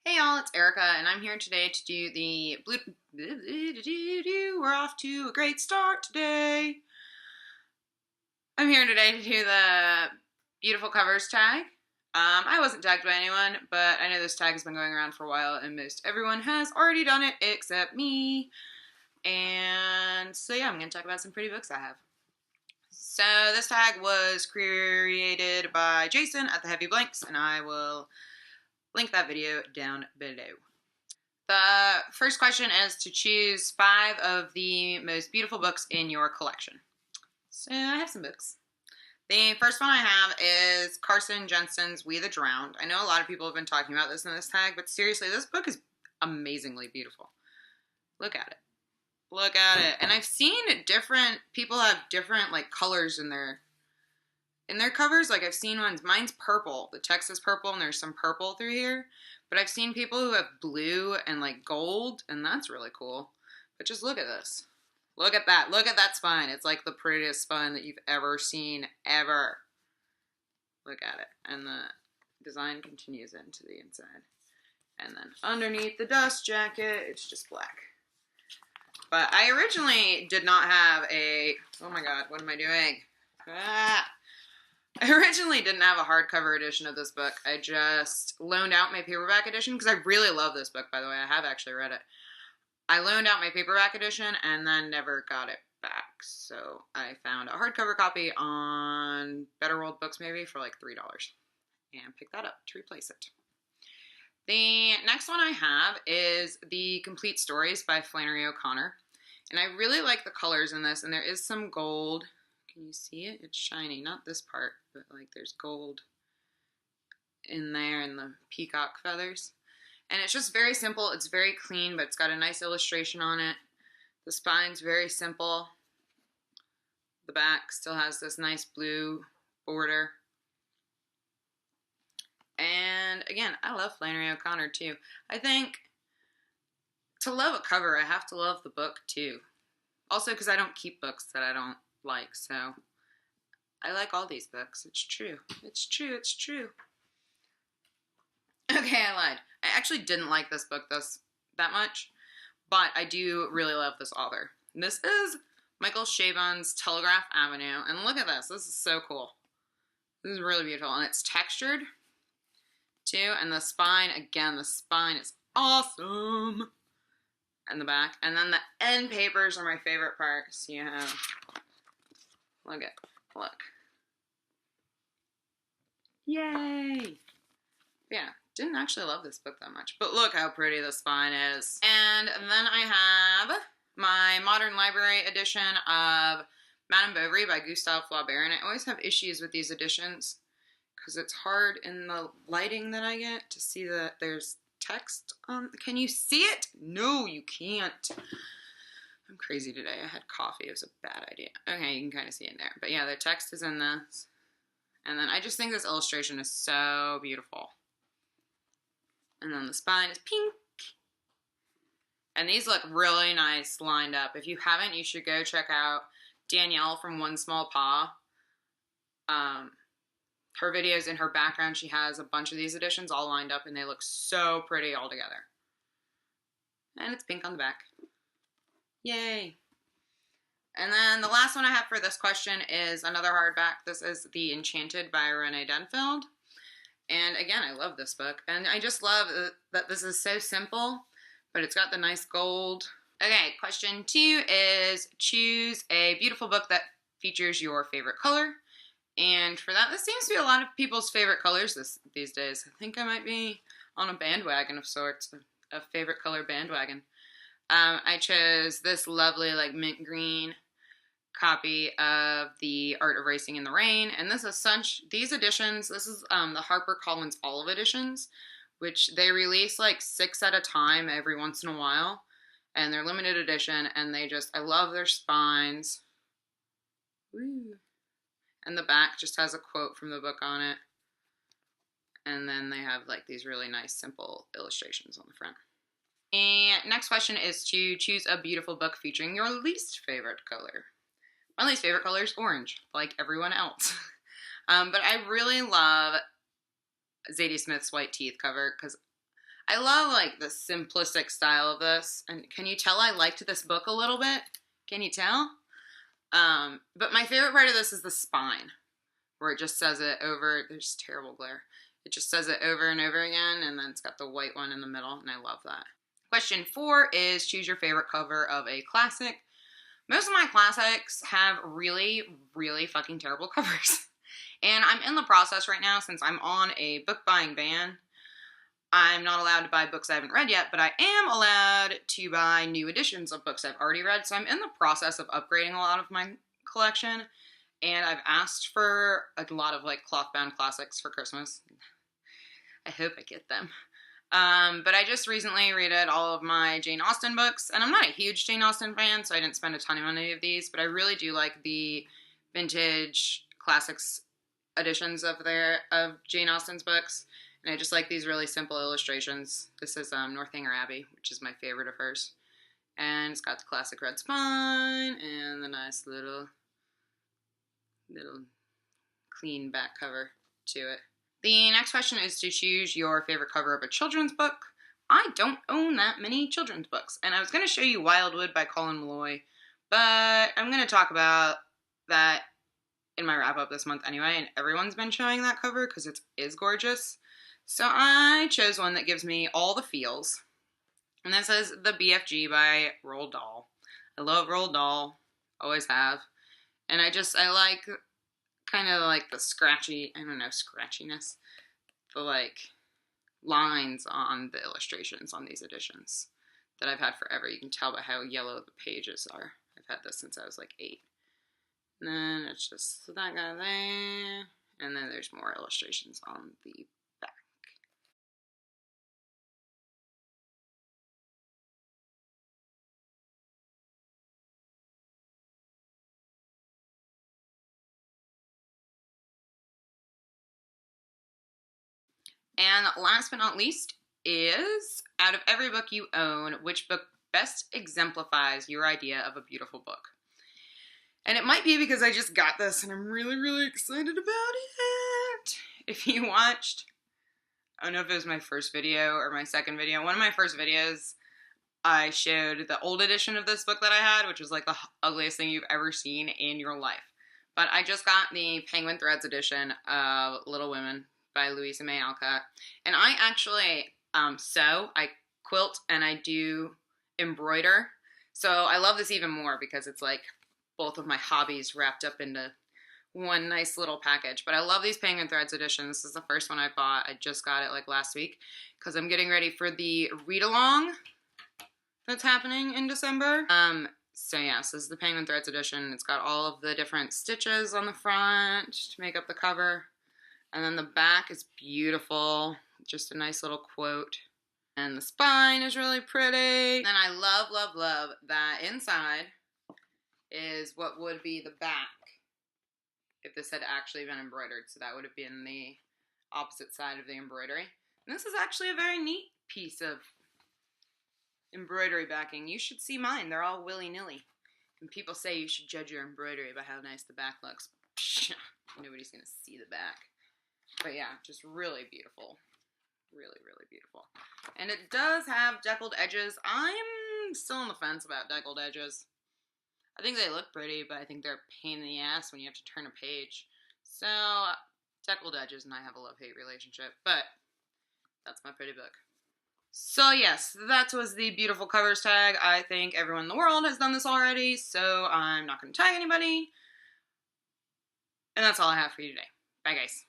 Hey y'all, it's Erica, and I'm here today to do the blue. We're off to a great start today. I'm here today to do the beautiful covers tag. I wasn't tagged by anyone, but I know this tag has been going around for a while, and most everyone has already done it except me. And so yeah, I'm going to talk about some pretty books I have. So this tag was created by Jason at the Heavy Blanks, and I will link that video down below. The first question is to choose 5 of the most beautiful books in your collection. So I have some books. The first one I have is Carson Jensen's We the Drowned. I know a lot of people have been talking about this in this tag, but seriously, this book is amazingly beautiful. Look at it. Look at it. And I've seen different people have different like colors in their covers. Like I've seen ones, mine's purple. The text is purple and there's some purple through here. But I've seen people who have blue and like gold, and that's really cool. But just look at this. Look at that. Look at that spine. It's like the prettiest spine that you've ever seen, ever. Look at it. And the design continues into the inside. And then underneath the dust jacket, it's just black. But I originally did not have a... Oh my god, what am I doing? I originally didn't have a hardcover edition of this book. I just loaned out my paperback edition because I really love this book, by the way. I have actually read it. I loaned out my paperback edition and then never got it back. So I found a hardcover copy on Better World Books maybe for like $3 and picked that up to replace it. The next one I have is The Complete Stories by Flannery O'Connor. And I really like the colors in this, and there is some gold. Can you see it? It's shiny. Not this part, but like there's gold in there and the peacock feathers. And it's just very simple. It's very clean, but it's got a nice illustration on it. The spine's very simple. The back still has this nice blue border. And again, I love Flannery O'Connor too. I think to love a cover, I have to love the book too. Also because I don't keep books that I don't like, so I like all these books. It's true. It's true. It's true. Okay, I lied. I actually didn't like this book that much, but I do really love this author. This is Michael Chabon's Telegraph Avenue, and look at this. This is so cool. This is really beautiful, and it's textured too, and the spine, again, the spine is awesome. And the back, and then the end papers are my favorite part. So you have, look. Yay! Yeah, didn't actually love this book that much, but look how pretty the spine is. And then I have my Modern Library edition of Madame Bovary by Gustave Flaubert, and I always have issues with these editions because it's hard in the lighting that I get to see that there's text. Can you see it? No, you can't. I'm crazy today. I had coffee. It was a bad idea. Okay, you can kind of see it there. But yeah, the text is in this. And then I just think this illustration is so beautiful. And then the spine is pink. And these look really nice lined up. If you haven't, you should go check out Danielle from One Small Paw. Her videos, in her background, she has a bunch of these editions all lined up, and they look so pretty all together. And it's pink on the back. Yay! And then the last one I have for this question is another hardback. This is The Enchanted by Renee Denfeld. And again, I love this book. And I just love that this is so simple, but it's got the nice gold. Okay, question 2 is choose a beautiful book that features your favorite color. And for that, this seems to be a lot of people's favorite colors these days. I think I might be on a bandwagon of sorts, a favorite color bandwagon. I chose this lovely like mint green copy of The Art of Racing in the Rain. And this is these editions, this is the HarperCollins Olive editions, which they release like 6 at a time every once in a while. And they're limited edition, and I love their spines. Woo. And the back just has a quote from the book on it. And then they have like these really nice simple illustrations on the front. And next question is to choose a beautiful book featuring your least favorite color. My least favorite color is orange, like everyone else. But I really love Zadie Smith's White Teeth cover because I love like the simplistic style of this. And can you tell I liked this book a little bit? Can you tell? But my favorite part of this is the spine, where it just says it over. There's terrible glare. It just says it over and over again, and then it's got the white one in the middle, and I love that. Question 4 is choose your favorite cover of a classic. Most of my classics have really, really fucking terrible covers. And I'm in the process right now, since I'm on a book buying ban. I'm not allowed to buy books I haven't read yet, but I am allowed to buy new editions of books I've already read. So I'm in the process of upgrading a lot of my collection. And I've asked for a lot of like cloth-bound classics for Christmas. I hope I get them. But I just recently redid all of my Jane Austen books, and I'm not a huge Jane Austen fan, so I didn't spend a ton on any of these, but I really do like the vintage classics editions of Jane Austen's books, and I just like these really simple illustrations. This is Northanger Abbey, which is my favorite of hers, and it's got the classic red spine and the nice little clean back cover to it. The next question is to choose your favorite cover of a children's book. I don't own that many children's books, and I was going to show you Wildwood by Colin Meloy, but I'm going to talk about that in my wrap-up this month anyway, and everyone's been showing that cover because it is gorgeous. So I chose one that gives me all the feels, and this is The BFG by Roald Dahl. I love Roald Dahl, always have, and I like kind of like the scratchiness, the like lines on the illustrations on these editions that I've had forever. You can tell by how yellow the pages are. I've had this since I was like 8. And then it's just that guy there, and then there's more illustrations on the back. And last but not least is, out of every book you own, which book best exemplifies your idea of a beautiful book? And it might be because I just got this and I'm really, really excited about it. If you watched, I don't know if it was my first video or my second video, one of my first videos, I showed the old edition of this book that I had, which was like the ugliest thing you've ever seen in your life. But I just got the Penguin Threads edition of Little Women by Louisa May Alcott. And I actually sew, I quilt, and I do embroider. So I love this even more because it's like both of my hobbies wrapped up into one nice little package. But I love these Penguin Threads editions. This is the first one I bought. I just got it like last week because I'm getting ready for the read-along that's happening in December. So yes, this is the Penguin Threads edition. It's got all of the different stitches on the front to make up the cover. And then the back is beautiful. Just a nice little quote. And the spine is really pretty. And I love, love, love that inside is what would be the back if this had actually been embroidered. So that would have been the opposite side of the embroidery. And this is actually a very neat piece of embroidery backing. You should see mine. They're all willy-nilly. And people say you should judge your embroidery by how nice the back looks. Nobody's going to see the back. But yeah, just really beautiful. Really, really beautiful. And it does have deckled edges. I'm still on the fence about deckled edges. I think they look pretty, but I think they're a pain in the ass when you have to turn a page. So, deckled edges and I have a love-hate relationship. But that's my pretty book. So yes, that was the beautiful covers tag. I think everyone in the world has done this already, so I'm not going to tag anybody. And that's all I have for you today. Bye, guys.